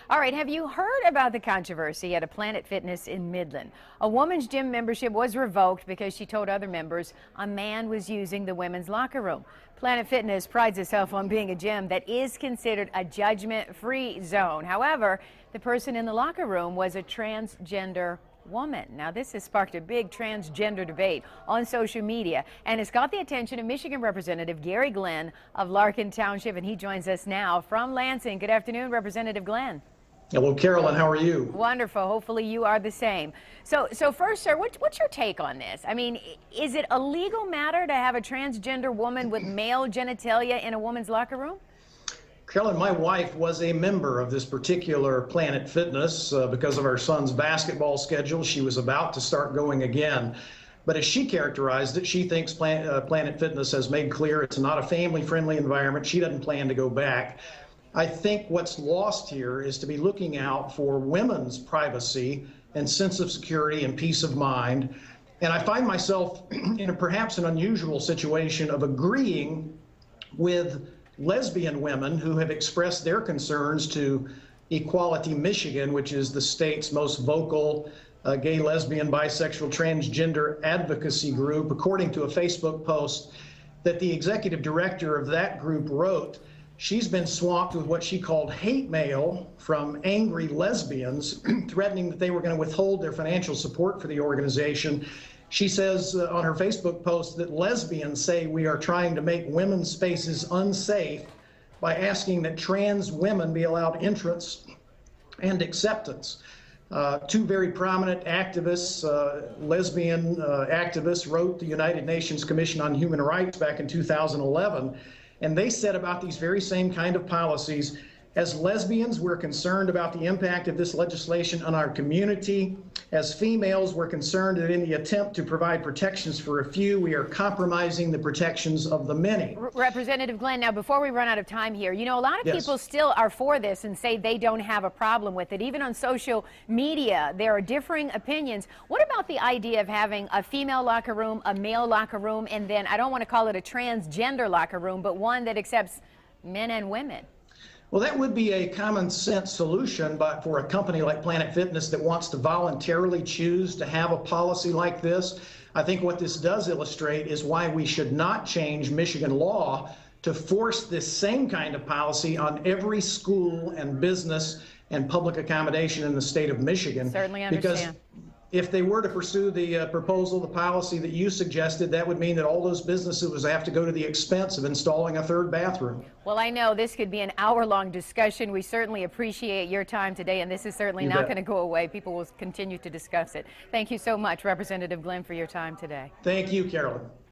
All right, have you heard about the controversy at a Planet Fitness in Midland? A woman's gym membership was revoked because she told other members a man was using the women's locker room. Planet Fitness prides itself on being a gym that is considered a judgment-free zone. However, the person in the locker room was a transgender woman. Now, this has sparked a big transgender debate on social media, and it's got the attention of Michigan Representative Gary Glenn of Larkin Township, and he joins us now from Lansing. Good afternoon, Representative Glenn. Hello, Carolyn. How are you? Wonderful. Hopefully you are the same. So first, sir, what's your take on this? I mean, is it a legal matter to have a transgender woman with male genitalia in a woman's locker room? Carolyn, my wife was a member of this particular Planet Fitness because of our son's basketball schedule. She was about to start going again. But as she characterized it, she thinks Planet Fitness has made clear it's not a family-friendly environment. She doesn't plan to go back. I think what's lost here is to be looking out for women's privacy and sense of security and peace of mind. And I find myself in perhaps an unusual situation of agreeing with lesbian women who have expressed their concerns to Equality Michigan, which is the state's most vocal gay, lesbian, bisexual, transgender advocacy group. According to a Facebook post that the executive director of that group wrote, she's been swamped with what she called hate mail from angry lesbians, threatening that they were going to withhold their financial support for the organization. She says on her Facebook post that lesbians say we are trying to make women's spaces unsafe by asking that trans women be allowed entrance and acceptance. Two very prominent activists, lesbian activists, wrote the United Nations Commission on Human Rights back in 2011. And they said about these very same kind of policies, as lesbians, we're concerned about the impact of this legislation on our community. As females, we're concerned that in the attempt to provide protections for a few, we are compromising the protections of the many. Representative Glenn, now before we run out of time here, you know, a lot of people still are for this and say they don't have a problem with it. Even on social media, there are differing opinions. What about the idea of having a female locker room, a male locker room, and then, I don't want to call it a transgender locker room, but one that accepts men and women? Well, that would be a common sense solution, but for a company like Planet Fitness that wants to voluntarily choose to have a policy like this, I think what this does illustrate is why we should not change Michigan law to force this same kind of policy on every school and business and public accommodation in the state of Michigan. Certainly understand. Because if they were to pursue the proposal, the policy that you suggested, that would mean that all those businesses would have to go to the expense of installing a third bathroom. Well, I know this could be an hour-long discussion. We certainly appreciate your time today, and this is certainly not going to go away. People will continue to discuss it. Thank you so much, Representative Glenn, for your time today. Thank you, Carolyn.